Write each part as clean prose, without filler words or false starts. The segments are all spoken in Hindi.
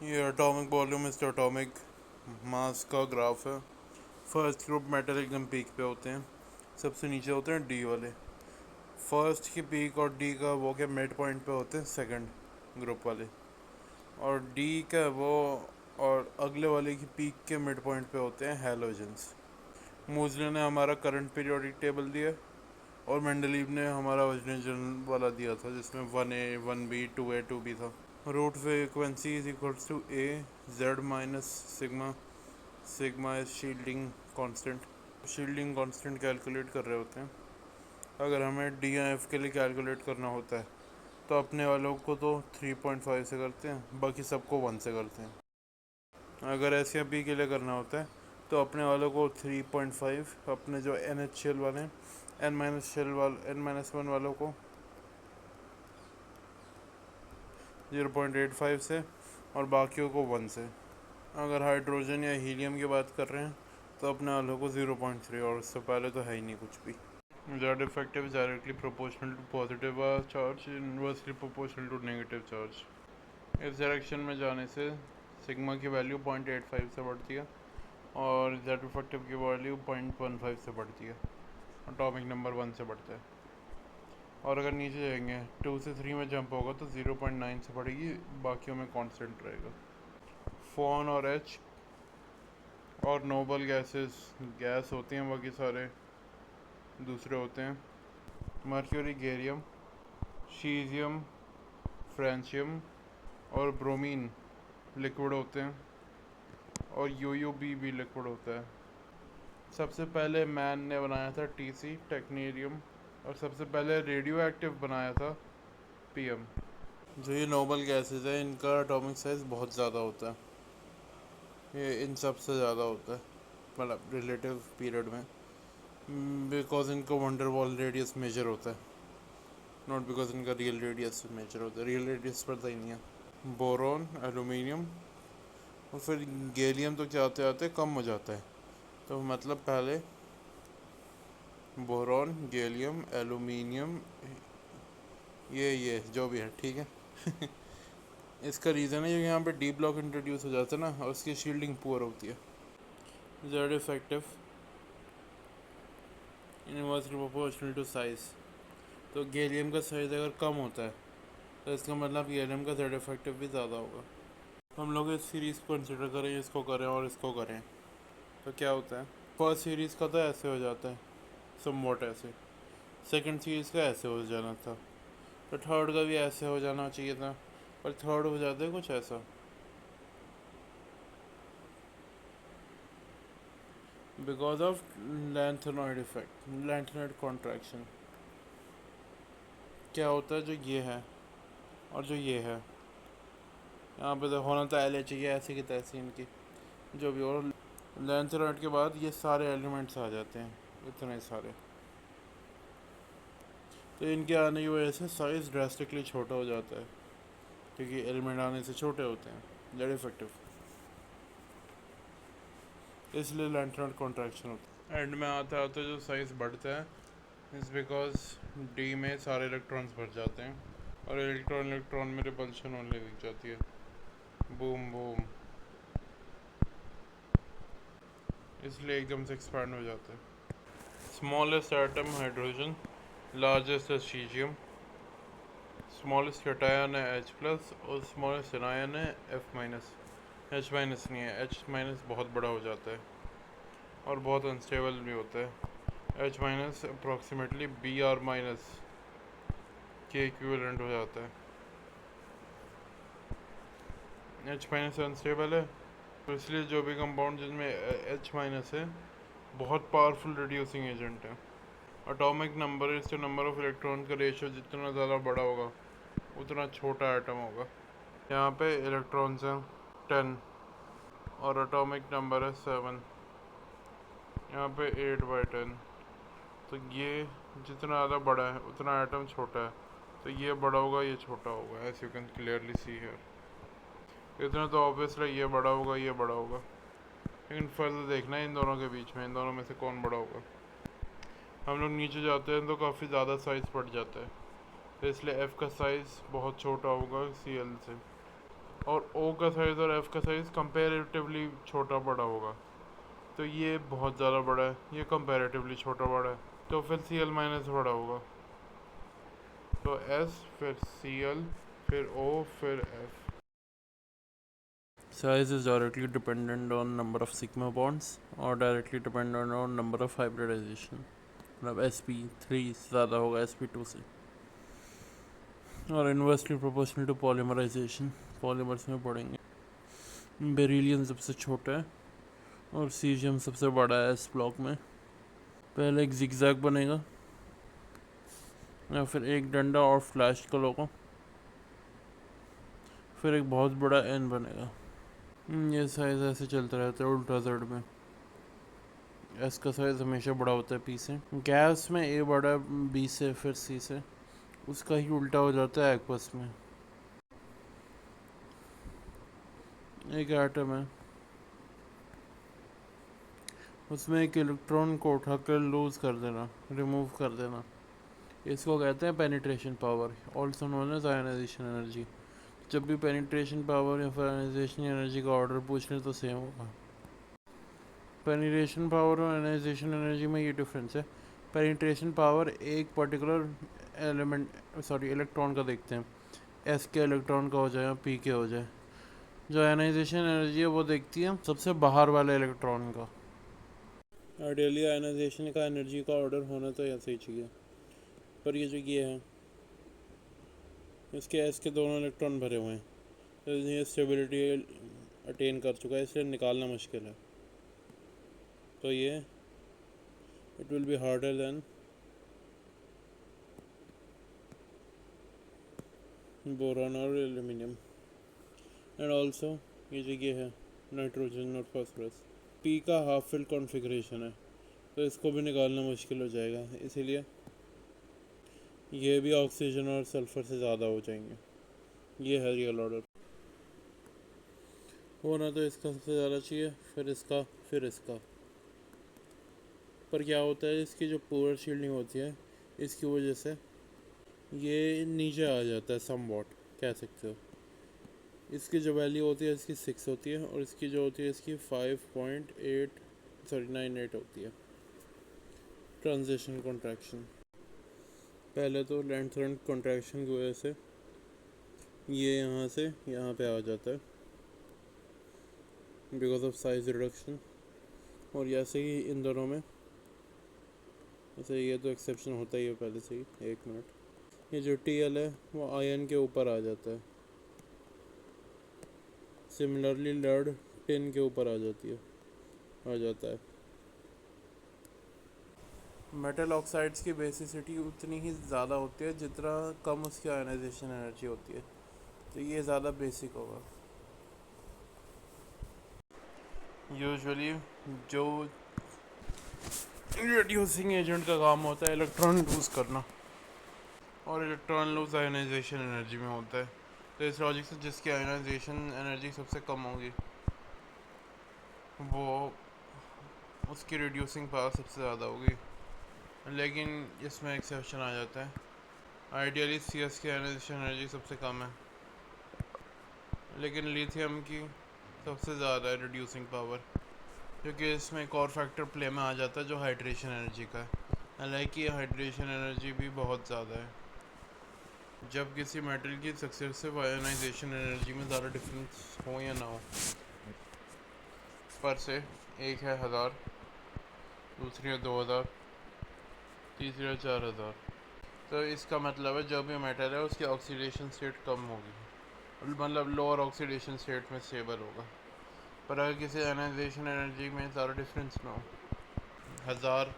ये एटॉमिक वॉल्यूम इसका एटॉमिक मास का ग्राफ है। फर्स्ट ग्रुप मेटल एकदम पीक पे होते हैं, सबसे नीचे होते हैं डी वाले। फर्स्ट की पीक और डी का वो क्या मिड पॉइंट पे होते हैं सेकंड ग्रुप वाले, और डी का वो और अगले वाले की पीक के मिड पॉइंट पे होते हैं हैलोजेंस। मूजले ने हमारा करंट पीरियोडिक टेबल दिया और मेंडलीव ने हमारा ओरिजिनल वाला दिया था जिसमें 1A 1B 2A 2B था। Root frequency is equals to a Z minus sigma. Sigma is shielding constant. Shielding constant calculate कर रहे होते हैं। अगर हमें डी एफ के लिए कैलकुलेट करना होता है तो अपने वालों को तो 3.5 से करते हैं, बाकी सबको 1 से करते हैं। अगर एस या पी के लिए करना होता है तो अपने वालों को 3.5, अपने जो एन एच शेल वाले हैं एन माइनस वन वालों को 0.85 से, और बाकियों को 1 से। अगर हाइड्रोजन या हीलियम की बात कर रहे हैं तो अपने वालों को 0.3, और उससे पहले तो है ही नहीं कुछ भी। Z effective is directly proportional to positive charge, inversely proportional to negative charge। इस डायरेक्शन में जाने से सिग्मा की वैल्यू 0.85 से बढ़ती है और Z effective की वैल्यू 0.15 से बढ़ती है। एटॉमिक नंबर 1 से बढ़ता है। और अगर नीचे जाएंगे 2 से 3 में जंप होगा तो 0.9 से बढ़ेगी, बाकियों में कांस्टेंट रहेगा। फोन और एच और नोबल गैसेस गैस होती हैं, बाकी सारे दूसरे होते हैं। मर्क्यूरी, गेरियम, शीजियम, फ्रेंशियम और ब्रोमीन लिक्विड होते हैं, और यूयूबी भी लिक्विड होता है। सबसे पहले मैन ने बनाया था टीसी टेक्नेरियम, और सबसे पहले रेडियो एक्टिव बनाया था पीएम। जो ये नोबल गैसेस है इनका एटॉमिक साइज बहुत ज़्यादा होता है, ये इन सब से ज़्यादा होता है मतलब रिलेटिव पीरियड में, बिकॉज इनका वंडर वॉल रेडियस मेजर होता है, नॉट बिकॉज इनका रियल रेडियस मेजर होता है। रियल रेडियस पता ही नहीं है। बोरॉन, एलुमिनियम और फिर गैलियम तो क्या आते आते कम हो जाता है, तो मतलब पहले बोरॉन, गैलियम, एलुमिनियम, ये जो भी है ठीक है। इसका रीज़न है यहाँ पे डी ब्लॉक इंट्रोड्यूस हो जाता है ना, और उसकी शील्डिंग पुअर होती है। Z effective inversely proportional to size, तो गैलियम का साइज अगर कम होता है तो इसका मतलब गैलियम का जेड इफेक्टिव भी ज़्यादा होगा। हम लोग इस सीरीज़ को कंसिडर करें, इसको करें और इसको करें तो क्या होता है। फर्स्ट सीरीज़ का तो ऐसे हो जाता है समवॉट ऐसे, सेकंड सीरीज़ का ऐसे हो जाना था, तो थर्ड का भी ऐसे हो जाना चाहिए था, पर थर्ड हो जाता है कुछ ऐसा। Because of lanthanoid effect, lanthanoid contraction. क्या होता है जो ये है और जो ये है, यहाँ पे तो होना तो एल चाहिए ऐसे की तैसी इनकी जो भी, और लैंथेनॉइड के बाद ये सारे एलिमेंट्स आ जाते हैं, इतने सारे, तो इनके आने की वजह से साइज़ ड्रास्टिकली छोटा हो जाता है, क्योंकि एलिमेंट आने से छोटे होते हैं, जेड इफेक्टिव, इसलिए लैंथेनॉइड कॉन्ट्रैक्शन होता है। एंड में आते आते जो साइज़ बढ़ता है इज़ बिकॉज डी में सारे इलेक्ट्रॉन्स भर जाते हैं और इलेक्ट्रॉन इलेक्ट्रॉन में रिपल्शन होने लग जाती है, बूम बूम, इसलिए एकदम से एक्सपैंड हो जाता है। स्मॉलेस्ट एटम हाइड्रोजन, लार्जेस्ट है सीजियम, स्मॉलेस्ट कैटायन है H प्लस और स्मॉलेस्ट एनायन है F माइनस। H माइनस नहीं है, H माइनस बहुत बड़ा हो जाता है और बहुत अनस्टेबल भी होता है। H minus approximately Br minus के इक्विवेलेंट हो जाता है। H माइनस अनस्टेबल है, तो इसलिए जो भी कंपाउंड जिनमें H माइनस है बहुत पावरफुल रिड्यूसिंग एजेंट है। एटॉमिक नंबर इससे नंबर ऑफ इलेक्ट्रॉन का रेशियो जितना ज़्यादा बड़ा होगा उतना छोटा एटम होगा। यहाँ पे इलेक्ट्रॉन्स हैं 10 और एटॉमिक नंबर है 7, यहाँ पे 8/10, तो ये जितना ज़्यादा बड़ा है उतना एटम छोटा है, तो ये बड़ा होगा ये छोटा होगा, as you can clearly see here. इतना तो ऑब्वियसली ये बड़ा होगा ये बड़ा होगा, लेकिन फर्दर देखना है इन दोनों के बीच में, इन दोनों में से कौन बड़ा होगा। हम लोग नीचे जाते हैं तो काफ़ी ज़्यादा साइज़ बढ़ जाता है, तो इसलिए एफ़ का साइज़ बहुत छोटा होगा Cl से। और O का साइज़ और F का साइज़ कंपेरेटिवली छोटा बड़ा होगा। तो ये बहुत ज़्यादा बड़ा है, ये कंपेरेटिवली छोटा बड़ा है, तो फिर Cl माइनस बड़ा होगा। तो S फिर Cl फिर O फिर F। Size is directly dependent on number of sigma bonds or directly dependent on number of hybridization। मतलब sp3 ज़्यादा होगा sp2 से, और inversely proportional to polymerisation. Polymers में पढ़ेंगे। बेरिलियम सबसे छोटा है और सीजियम सबसे बड़ा है इस ब्लॉक में। पहले एक जिगजैग बनेगा या फिर एक डंडा और फ्लैश का लोगो, फिर एक बहुत बड़ा एन बनेगा। ये साइज़ ऐसे चलता रहता है उल्टा जेड में। एस का साइज़ हमेशा बड़ा होता है पी से। गैस में ए बड़ा है बी से, फिर सी से, उसका ही उल्टा हो जाता है एक्वस में। एक एटम है, उसमें एक इलेक्ट्रॉन को उठाकर लूज कर देना, रिमूव कर देना, इसको कहते हैं penetration power, also known as ionisation energy. जब भी पेनिट्रेशन पावर या फिर आयनाइजेशन एनर्जी का ऑर्डर पूछ लें तो सेम होगा। पेनिट्रेशन पावर और आयनाइजेशन एनर्जी में ये डिफरेंस है। पेनिट्रेशन पावर एक पर्टिकुलर इलेक्ट्रॉन का देखते हैं, एस के इलेक्ट्रॉन का हो जाए या पी के हो जाए। जो आयनाइजेशन एनर्जी है वो देखती है सबसे बाहर वाले इलेक्ट्रॉन का। आइडियली आयनाइजेशन का एनर्जी का ऑर्डर होना तो ऐसे ही चाहिए, पर ये जो ये है इसके एस के दोनों इलेक्ट्रॉन भरे हुए हैं, तो ये स्टेबिलिटी अटेन कर चुका है, इसलिए निकालना मुश्किल है। तो ये it will be harder than boron और एल्यूमिनियम। एंड ऑल्सो ये जो ये है नाइट्रोजन और फास्फोरस, पी का हाफ फिल कॉन्फ़िगरेशन है, तो इसको भी निकालना मुश्किल हो जाएगा, इसीलिए ये भी ऑक्सीजन और सल्फ़र से ज़्यादा हो जाएंगे। ये है रियल ऑर्डर। होना तो इसका सबसे ज़्यादा चाहिए, फिर इसका, फिर इसका। पर क्या होता है, इसकी जो पोलर शील्डिंग होती है इसकी वजह से ये नीचे आ जाता है समवॉट, कह सकते हो। इसकी जो वैल्यू होती है इसकी 6 होती है, और इसकी जो होती है इसकी 5.98 होती है। ट्रांजिशन कॉन्ट्रैक्शन, पहले तो लेंथ कॉन्ट्रैक्शन की वजह से ये यहाँ से यहाँ पे आ जाता है बिकॉज ऑफ साइज रिडक्शन, और ऐसे ही इन दोनों में, ऐसे ये तो एक्सेप्शन होता ही है पहले से ही। एक मिनट, ये जो TL है वो आयन के ऊपर आ जाता है, सिमिलरली लेड टिन के ऊपर आ जाता है। मेटल ऑक्साइड्स की बेसिसिटी उतनी ही ज़्यादा होती है जितना कम उसकी आयनाइजेशन एनर्जी होती है, तो ये ज़्यादा बेसिक होगा। यूजुअली जो रिड्यूसिंग एजेंट का काम होता है इलेक्ट्रॉन लूज करना, और इलेक्ट्रॉन लूज आयनाइजेशन एनर्जी में होता है। तो इस लॉजिक से जिसकी आयनाइजेशन एनर्जी सबसे कम होगी वो उसकी रिड्यूसिंग पावर सबसे ज़्यादा होगी। लेकिन इसमें एक्सेप्शन आ जाता है, आइडियली CS की आयनाइजेशन एनर्जी सबसे कम है, लेकिन लिथियम की सबसे ज़्यादा है रिड्यूसिंग पावर, क्योंकि इसमें एक और फैक्टर प्ले में आ जाता है जो हाइड्रेशन एनर्जी का है। हालांकि हाइड्रेशन एनर्जी भी बहुत ज़्यादा है। जब किसी मेटल की सक्सेसिव आयनाइजेशन एनर्जी में ज़्यादा डिफरेंस हो या ना हो, पर से एक है 1000, दूसरी है 2000, तीसरी है 4000, तो इसका मतलब है जो भी मेटल है उसकी ऑक्सीडेशन स्टेट कम होगी, मतलब लोअर ऑक्सीडेशन स्टेट में स्टेबल होगा। पर अगर किसी आयनाइजेशन एनर्जी में ज़्यादा डिफरेंस ना हो, 1000,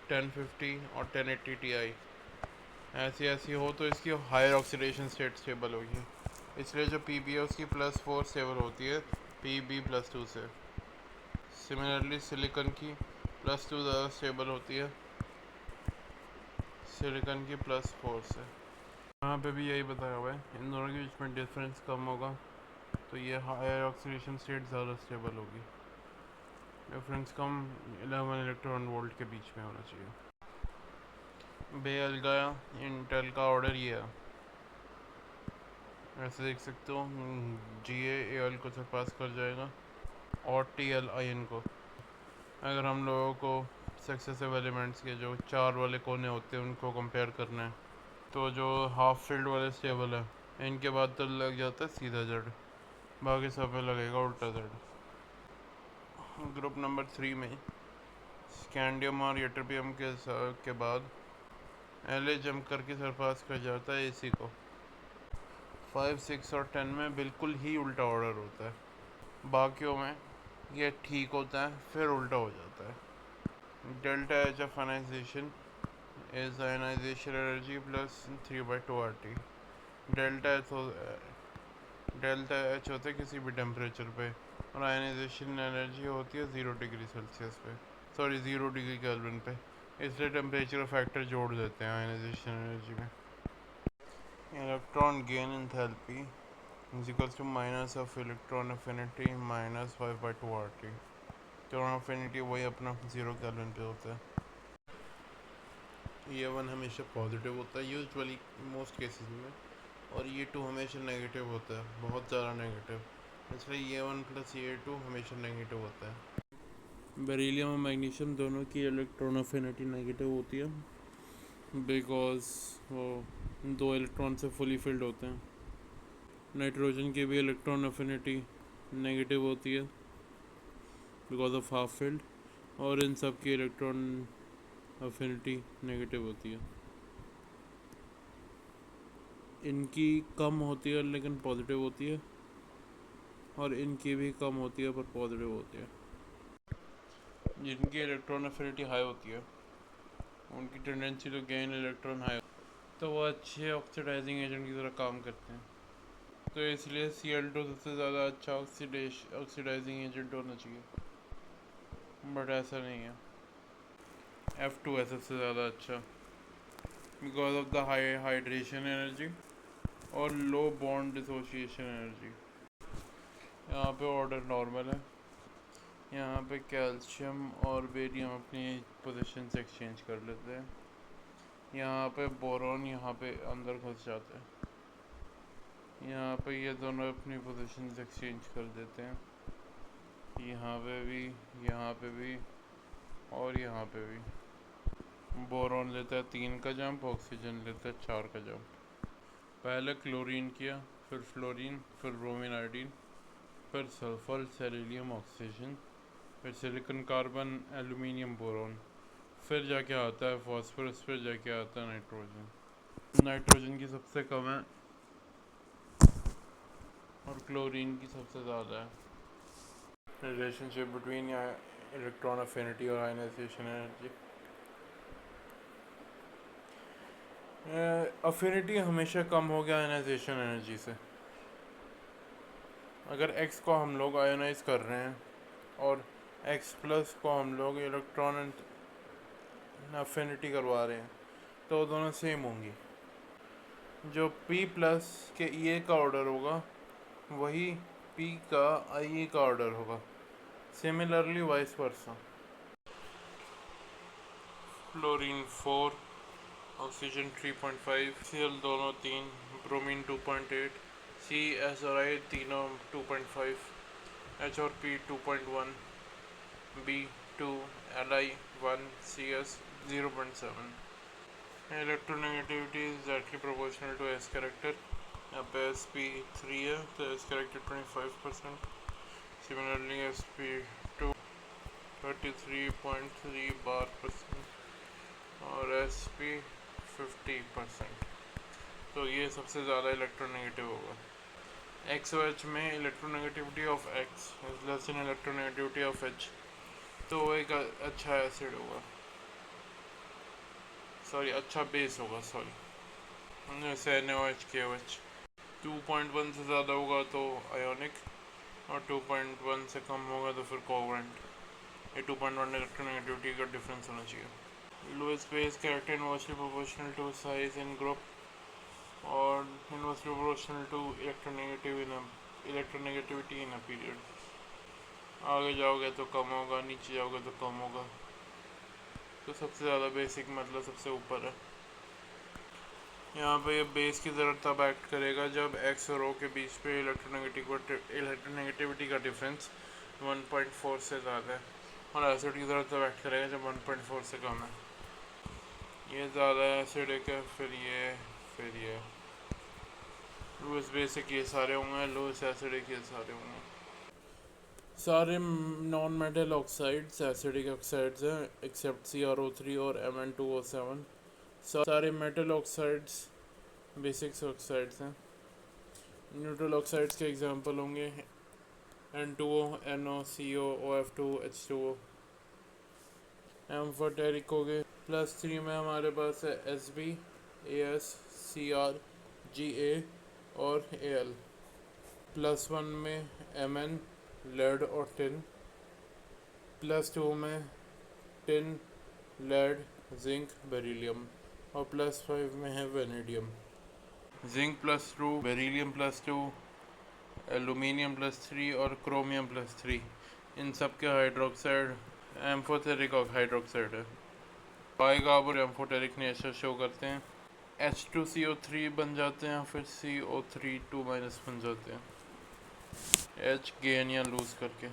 1050 और 1080 Ti ऐसी हो, तो इसकी हायर ऑक्सीडेशन स्टेट स्टेबल होगी, इसलिए जो Pb है उसकी +4 स्टेबल होती है Pb+2 से। सिमिलरली सिलिकॉन की +2 ज़्यादा स्टेबल होती है सिलिकॉन की +4 से। यहाँ पे भी यही बताया हुआ है, इन दोनों के बीच में डिफरेंस कम होगा तो ये हायर ऑक्सीडेशन स्टेट ज़्यादा स्टेबल होगी। डिफरेंस कम 11 इलेक्ट्रॉन वोल्ट के बीच में होना चाहिए। बेअल्गा इंटेल का ऑर्डर ये है। ऐसे देख सकते हो GaAl को सरपास कर जाएगा और TlIn को। अगर हम लोगों को सक्सेसिव एलिमेंट्स के जो 4 वाले कोने होते हैं उनको कंपेयर करना है तो जो हाफ फील्ड वाले स्टेबल है इनके बाद तो लग जाता है सीधा जेड, बाकी सब में लगेगा उल्टा जेड। ग्रुप नंबर 3 में स्कैंडियम और यटरबियम के बाद La जंप करके सरपास कर जाता है AC को। 5, 6 और 10 में बिल्कुल ही उल्टा ऑर्डर होता है, बाकियों में ये ठीक होता है फिर उल्टा हो जाता है। Delta H of ionisation is ionisation energy plus 3/2 RT। Delta H होता है किसी भी टेम्परेचर पे और आयनाइजेशन एनर्जी होती है 0 डिग्री सेल्सियस पे, सॉरी 0 डिग्री केल्विन पे, इसलिए टेम्परेचर फैक्टर जोड़ देते हैं आयनाइजेशन एनर्जी में। Electron gain enthalpy is equals to minus of electron affinity minus 5/2 RT। Electron affinity वही अपना 0 केल्विन पे होता है। ये 1 हमेशा पॉजिटिव होता है यूजुअली मोस्ट केसेस में, और ये 2 हमेशा नेगेटिव होता है, बहुत ज़्यादा नेगेटिव, इसलिए ये 1 प्लस ये 2 हमेशा नेगेटिव होता है। बेरिलियम और मैग्नीशियम दोनों की इलेक्ट्रॉन अफिनिटी नेगेटिव होती है बिकॉज वो 2 इलेक्ट्रॉन से फुली फिल्ड होते हैं। नाइट्रोजन की भी इलेक्ट्रॉन अफिनिटी नेगेटिव होती है बिकॉज ऑफ हाफ फील्ड, और इन सब की इलेक्ट्रॉन अफिनिटी नेगेटिव होती है। इनकी कम होती है लेकिन पॉजिटिव होती है, और इनकी भी कम होती है पर पॉजिटिव होती है। जिनकी इलेक्ट्रॉन अफिनिटी हाई होती है उनकी tendency to gain electron high, तो वो अच्छे ऑक्सीडाइजिंग एजेंट की तरह काम करते हैं। तो इसलिए Cl2 सबसे ज़्यादा अच्छा ऑक्सीडाइजिंग एजेंट होना चाहिए, बट ऐसा नहीं है। F2 है सबसे ज़्यादा अच्छा because of the high hydration energy और लो बॉन्ड डिसोसिएशन एनर्जी। यहाँ पे ऑर्डर नॉर्मल है, यहाँ पे कैल्शियम और बेरियम अपनी पोजीशन से एक्सचेंज कर लेते हैं, यहाँ पे बोरॉन यहाँ पे अंदर घुस जाते हैं, यहाँ पे ये दोनों अपनी पोजीशन से एक्सचेंज कर देते हैं, यहाँ पे भी और यहाँ पे भी। बोरॉन लेता है 3 का जंप, ऑक्सीजन लेता है 4 का जंप। पहले क्लोरीन किया, फिर फ्लोरीन, फिर ब्रोमीन आयोडीन, फिर सल्फर सेलेनियम ऑक्सीजन, फिर सिलिकॉन कार्बन एल्यूमिनियम बोरॉन, फिर जाके आता है फॉस्फोरस, फिर जाके आता है नाइट्रोजन। नाइट्रोजन की सबसे कम है और क्लोरीन की सबसे ज़्यादा है। रिलेशनशिप बिटवीन इलेक्ट्रॉन अफिनिटी और आयनाइजेशन एनर्जी। अफिनिटी हमेशा कम हो गया आयनाइजेशन एनर्जी से। अगर X को हम लोग आयोनाइज कर रहे हैं और X प्लस को हम लोग इलेक्ट्रॉन अफिनिटी करवा रहे हैं तो दोनों सेम होंगी। जो P प्लस के E का ऑर्डर होगा वही P का IE का ऑर्डर होगा, similarly vice versa. Fluorine 4, oxygen 3.5, Cl दोनों 3, ब्रोमीन 2.8, C S और I तीनों 2.5, H और P 2.1, B2, Li 1, CS 0.7। Electronegativity is directly proportional to S character. यहाँ पे sp3 है तो S कैरेक्टर 25%, सिमिलरली sp2 33.3 बार% और sp 50%। तो ये सबसे ज़्यादा इलेक्ट्रोनेगेटिव होगा। XOH में electronegativity of X is less in electronegativity of H, तो वो एक अच्छा एसिड होगा, सॉरी अच्छा बेस होगा, सॉरी जैसे NaOH KOH। 2.1 से ज़्यादा होगा तो आयोनिक और 2.1 से कम होगा तो फिर कोवेलेंट। ये 2.1 इलेक्ट्रोनेगेटिविटी का डिफरेंस होना चाहिए। Lowest base character inversely proportional to size in group और inversely proportional to electronegativity in a period. आगे जाओगे तो कम होगा, नीचे जाओगे तो कम होगा, तो सबसे ज़्यादा बेसिक मतलब सबसे ऊपर है। यहाँ पे ये बेस की ज़रूरत तब एक्ट करेगा जब एक्स और ओ के बीच पे इलेक्ट्रोनेगेटिविटी का डिफरेंस 1.4 से ज़्यादा है, और एसिड की ज़रूरत तब एक्ट करेगा जब 1.4 से कम है। ये ज़्यादा एसिडिक है, फिर ये लूइस बेसिक ये सारे होंगे, लूइस एसिडिक ये सारे होंगे। सारे non metal oxides acidic oxides हैं एक्सेप्ट CrO3 और Mn2O7। सारे मेटल ऑक्साइड्स बेसिक्स ऑक्साइड्स हैं। न्यूट्रल ऑक्साइड्स के एग्जांपल होंगे N2O, NO, CO, OF2, H2O। Amphoteric हो गए। +3 में हमारे पास है Sb, As, Cr, Ga और Al। +1 में Mn, लेड और टिन। +2 में टिन, लेड, जिंक, बेरिलियम। और +5 में है वेनेडियम। जिंक +2, बेरिलियम +2, एलुमिनियम +3 और क्रोमियम +3, इन सब के हाइड्रोक्साइड एम्फोटेरिक हाइड्रोक्साइड है। बाइकार्बोनेट एम्फोटेरिक नेचर शो करते हैं। H2CO3 बन जाते हैं, फिर CO3 2- बन जाते हैं H गेन या लूज करके।